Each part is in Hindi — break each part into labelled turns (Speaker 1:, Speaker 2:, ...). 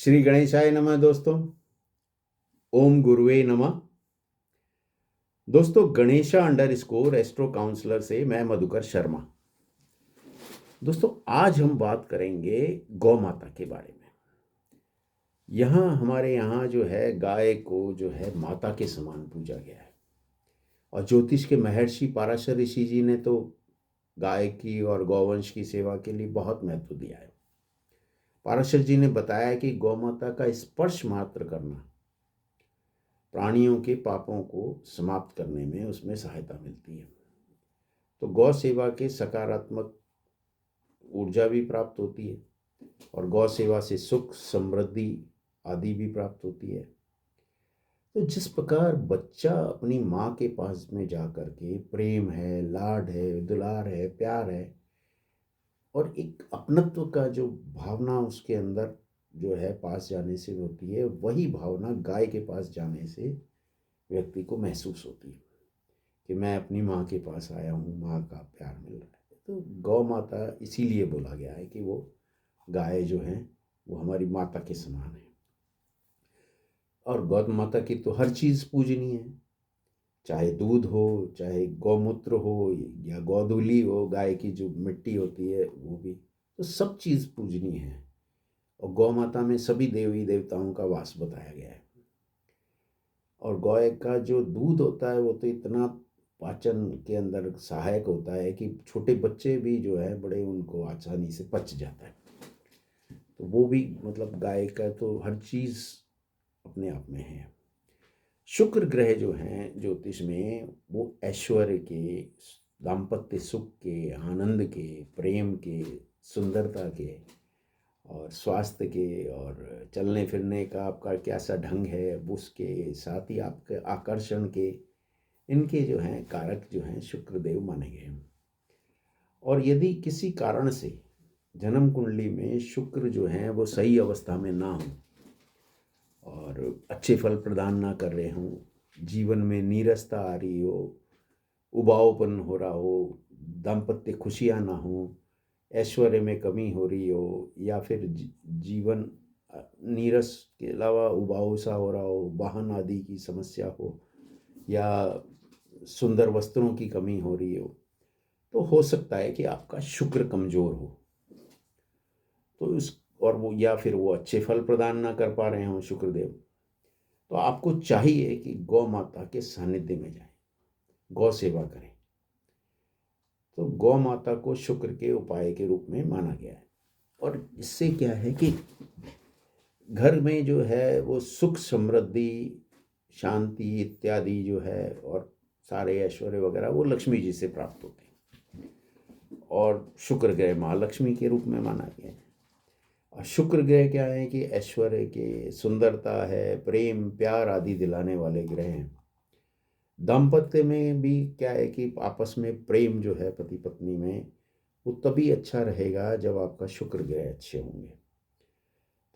Speaker 1: श्री गणेशाय नमः दोस्तों। ओम गुरुवे नमः। दोस्तों, गणेशा अंडरस्कोर एस्ट्रो काउंसलर से मैं मधुकर शर्मा। दोस्तों, आज हम बात करेंगे गौ माता के बारे में। हमारे यहाँ जो है गाय को जो है माता के समान पूजा गया है। और ज्योतिष के महर्षि पाराशर ऋषि जी ने तो गाय की और गौवंश की सेवा के लिए बहुत महत्व दिया है। पाराशर जी ने बताया कि गौ माता का स्पर्श मात्र करना प्राणियों के पापों को समाप्त करने में उसमें सहायता मिलती है। तो गौ सेवा के सकारात्मक ऊर्जा भी प्राप्त होती है और गौ सेवा से सुख समृद्धि आदि भी प्राप्त होती है। तो जिस प्रकार बच्चा अपनी माँ के पास में जा कर के प्रेम है, लाड है, दुलार है, प्यार है और एक अपनत्व का जो भावना उसके अंदर जो है पास जाने से होती है, वही भावना गाय के पास जाने से व्यक्ति को महसूस होती है कि मैं अपनी माँ के पास आया हूँ, माँ का प्यार मिल रहा है। तो गौ माता इसीलिए बोला गया है कि वो गाय जो हैं वो हमारी माता के समान है। और गौ माता की तो हर चीज़ पूजनीय है, चाहे दूध हो, चाहे गौमूत्र हो या गोधूली हो, गाय की जो मिट्टी होती है वो भी, तो सब चीज़ पूजनीय है। और गौ माता में सभी देवी देवताओं का वास बताया गया है। और गाय का जो दूध होता है वो तो इतना पाचन के अंदर सहायक होता है कि छोटे बच्चे भी जो है बड़े उनको आसानी से पच जाता है। तो वो भी मतलब गाय का तो हर चीज़ अपने आप में है। शुक्र ग्रह जो हैं ज्योतिष में वो ऐश्वर्य के, दाम्पत्य सुख के, आनंद के, प्रेम के, सुंदरता के और स्वास्थ्य के और चलने फिरने का आपका कैसा ढंग है उसके साथ ही आपके आकर्षण के, इनके जो हैं कारक जो हैं शुक्रदेव माने गए हैं। और यदि किसी कारण से जन्म कुंडली में शुक्र जो हैं वो सही अवस्था में ना हो और अच्छे फल प्रदान ना कर रहे हों, जीवन में नीरसता आ रही हो, उबाऊपन हो रहा हो, दाम्पत्य खुशियाँ ना हो, ऐश्वर्य में कमी हो रही हो या फिर जीवन नीरस के अलावा उबाऊ सा हो रहा हो, वाहन आदि की समस्या हो या सुंदर वस्त्रों की कमी हो रही हो सकता है कि आपका शुक्र कमज़ोर हो। तो उस और वो या फिर वो अच्छे फल प्रदान ना कर पा रहे हों शुक्रदेव, तो आपको चाहिए कि गौ माता के सानिध्य में जाएं, गौ सेवा करें। तो गौ माता को शुक्र के उपाय के रूप में माना गया है। और इससे क्या है कि घर में जो है वो सुख समृद्धि शांति इत्यादि जो है और सारे ऐश्वर्य वगैरह वो लक्ष्मी जी से प्राप्त होते हैं। और शुक्र ग्रह माँ लक्ष्मी के रूप में माना गया है। और शुक्र ग्रह क्या है कि ऐश्वर्य के, सुंदरता है, प्रेम प्यार आदि दिलाने वाले ग्रह हैं। दाम्पत्य में भी क्या है कि आपस में प्रेम जो है पति पत्नी में वो तभी अच्छा रहेगा जब आपका शुक्र ग्रह अच्छे होंगे।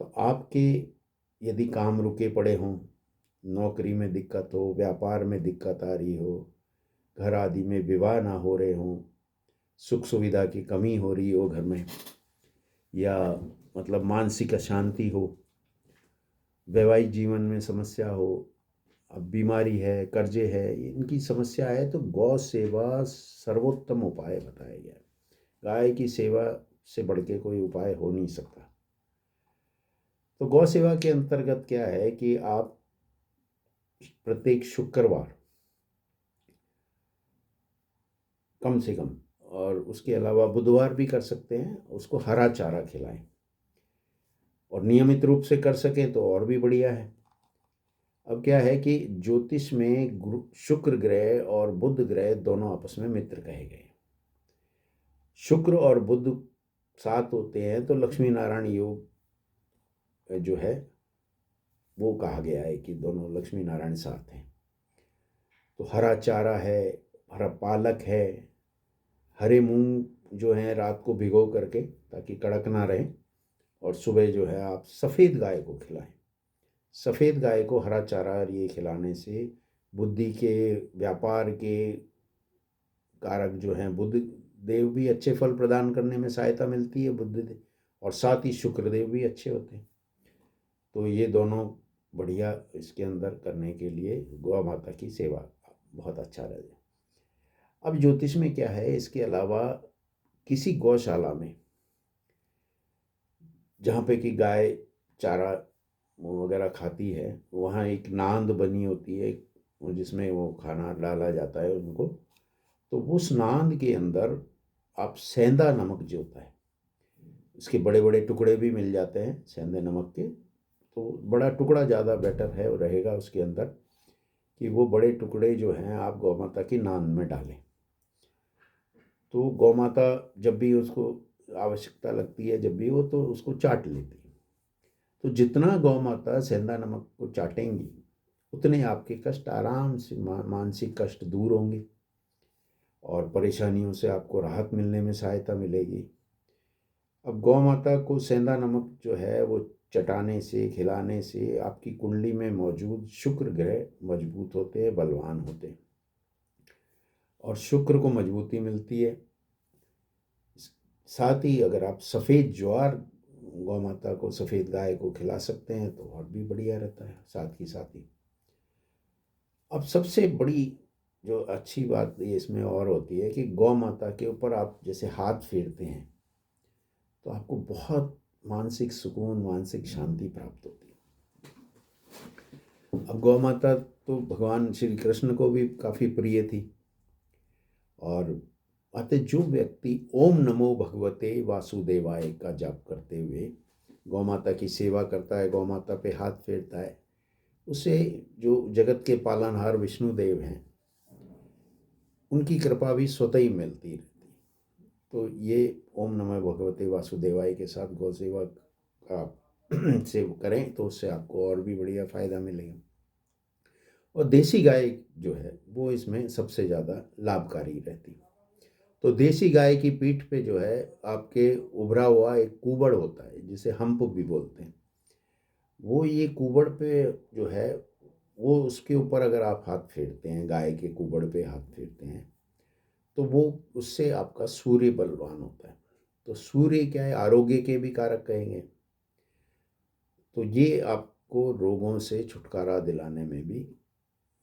Speaker 1: तो आपके यदि काम रुके पड़े हों, नौकरी में दिक्कत हो, व्यापार में दिक्कत आ रही हो, घर आदि में विवाह ना हो रहे हों, सुख सुविधा की कमी हो रही हो घर में, या मतलब मानसिक अशांति हो, वैवाहिक जीवन में समस्या हो, अब बीमारी है, कर्जे है, इनकी समस्या है, तो गौ सेवा सर्वोत्तम उपाय बताया गया है। गाय की सेवा से बढ़ के कोई उपाय हो नहीं सकता। तो गौ सेवा के अंतर्गत क्या है कि आप प्रत्येक शुक्रवार कम से कम, और उसके अलावा बुधवार भी कर सकते हैं, उसको हरा चारा खिलाएं। और नियमित रूप से कर सकें तो और भी बढ़िया है। अब क्या है कि ज्योतिष में शुक्र ग्रह और बुध ग्रह दोनों आपस में मित्र कहे गए। शुक्र और बुध साथ होते हैं तो लक्ष्मी नारायण योग जो है वो कहा गया है कि दोनों लक्ष्मी नारायण साथ हैं। तो हरा चारा है, हरा पालक है, हरे मूंग जो हैं रात को भिगो करके ताकि कड़क ना रहे, और सुबह जो है आप सफ़ेद गाय को खिलाएं। सफ़ेद गाय को हरा चारा ये खिलाने से बुद्धि के, व्यापार के कारक जो हैं बुध देव भी अच्छे फल प्रदान करने में सहायता मिलती है बुद्ध देव, और साथ ही शुक्रदेव भी अच्छे होते हैं। तो ये दोनों बढ़िया इसके अंदर करने के लिए गौ माता की सेवा बहुत अच्छा रहेगा। अब ज्योतिष में क्या है, इसके अलावा किसी गौशाला में जहाँ पे कि गाय चारा वगैरह खाती है, वहाँ एक नांद बनी होती है जिसमें वो खाना डाला जाता है उनको। तो उस नांद के अंदर आप सेंधा नमक जो होता है, इसके बड़े बड़े टुकड़े भी मिल जाते हैं सेंधे नमक के, तो बड़ा टुकड़ा ज़्यादा बेटर है रहेगा उसके अंदर, कि वो बड़े टुकड़े जो हैं आप गौ माता की नांद में डालें। तो गौ माता जब भी उसको आवश्यकता लगती है, जब भी वो, तो उसको चाट लेती है। तो जितना गौ माता सेंधा नमक को चाटेंगी उतने आपके कष्ट आराम से मानसिक कष्ट दूर होंगे और परेशानियों से आपको राहत मिलने में सहायता मिलेगी। अब गौ माता को सेंधा नमक जो है वो चटाने से, खिलाने से आपकी कुंडली में मौजूद शुक्र ग्रह मजबूत होते हैं, बलवान होते हैं और शुक्र को मजबूती मिलती है। साथ ही अगर आप सफ़ेद ज्वार गौ माता को, सफ़ेद गाय को खिला सकते हैं तो और भी बढ़िया रहता है साथ ही साथ ही। अब सबसे बड़ी जो अच्छी बात ये इसमें और होती है कि गौ माता के ऊपर आप जैसे हाथ फेरते हैं तो आपको बहुत मानसिक सुकून, मानसिक शांति प्राप्त होती है। अब गौ माता तो भगवान श्री कृष्ण को भी काफ़ी प्रिय थी, और अतः जो व्यक्ति ओम नमो भगवते वासुदेवाय का जाप करते हुए गौ माता की सेवा करता है, गौ माता पे हाथ फेरता है, उसे जो जगत के पालनहार विष्णुदेव हैं उनकी कृपा भी स्वतः ही मिलती रहती। तो ये ओम नमो भगवते वासुदेवाय के साथ गौ सेवा का सेव करें तो उससे आपको और भी बढ़िया फ़ायदा मिलेगा। और देसी गाय जो है वो इसमें सबसे ज़्यादा लाभकारी रहती है। तो देसी गाय की पीठ पे जो है आपके उभरा हुआ एक कुबड़ होता है जिसे हम्प भी बोलते हैं, वो ये कुबड़ पे जो है वो उसके ऊपर अगर आप हाथ फेरते हैं, गाय के कुबड़ पे हाथ फेरते हैं, तो वो उससे आपका सूर्य बलवान होता है। तो सूर्य क्या है, आरोग्य के भी कारक कहेंगे। तो ये आपको रोगों से छुटकारा दिलाने में भी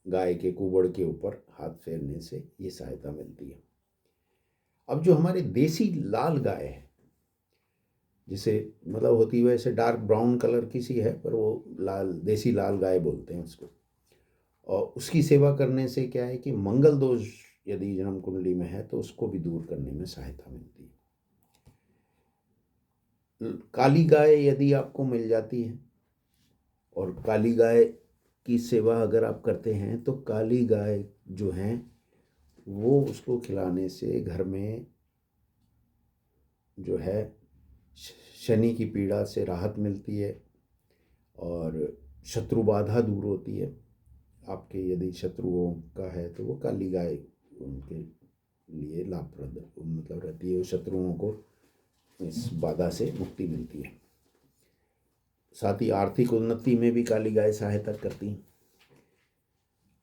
Speaker 1: गाय के कुबड़ के ऊपर हाथ फेरने से ये सहायता मिलती है। अब जो हमारे देसी लाल गाय है, जिसे मतलब होती है वैसे डार्क ब्राउन कलर की सी है, पर वो लाल, देसी लाल गाय बोलते हैं उसको। और उसकी सेवा करने से क्या है कि मंगल दोष यदि जन्म कुंडली में है तो उसको भी दूर करने में सहायता मिलती है। काली गाय यदि आपको मिल जाती है, और काली गाय की सेवा अगर आप करते हैं तो काली गाय जो हैं वो उसको खिलाने से घर में जो है शनि की पीड़ा से राहत मिलती है और शत्रु बाधा दूर होती है। आपके यदि शत्रुओं का है तो वो काली गाय उनके लिए लाभप्रद मतलब रहती है, शत्रुओं को इस बाधा से मुक्ति मिलती है। साथ ही आर्थिक उन्नति में भी काली गाय सहायता करती है।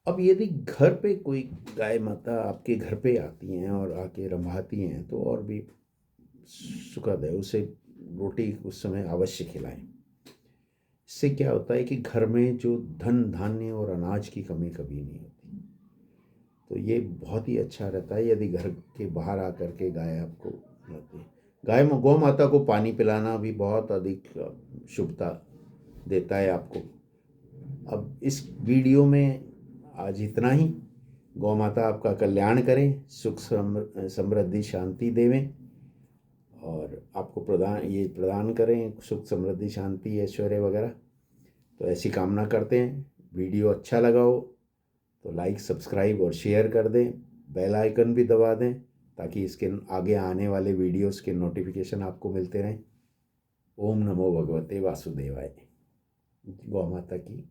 Speaker 1: अब यदि घर पे कोई गाय माता आपके घर पे आती हैं और आके रंभाती हैं तो और भी सुखद है, उसे रोटी उस समय अवश्य खिलाएं। इससे क्या होता है कि घर में जो धन धान्य और अनाज की कमी कभी नहीं होती। तो ये बहुत ही अच्छा रहता है यदि घर के बाहर आकर के गाय आपको खिलाती है। गाय गौ माता को पानी पिलाना भी बहुत अधिक शुभता देता है आपको। अब इस वीडियो में आज इतना ही। गौ माता आपका कल्याण करें, सुख समृद्धि शांति देवें और आपको प्रदान करें सुख समृद्धि शांति ऐश्वर्य वगैरह। तो ऐसी कामना करते हैं। वीडियो अच्छा लगा हो तो लाइक, सब्सक्राइब और शेयर कर दें, बेल आइकन भी दबा दें ताकि इसके आगे आने वाले वीडियोस के नोटिफिकेशन आपको मिलते रहें। ओम नमो भगवते वासुदेवाय। गौ माता की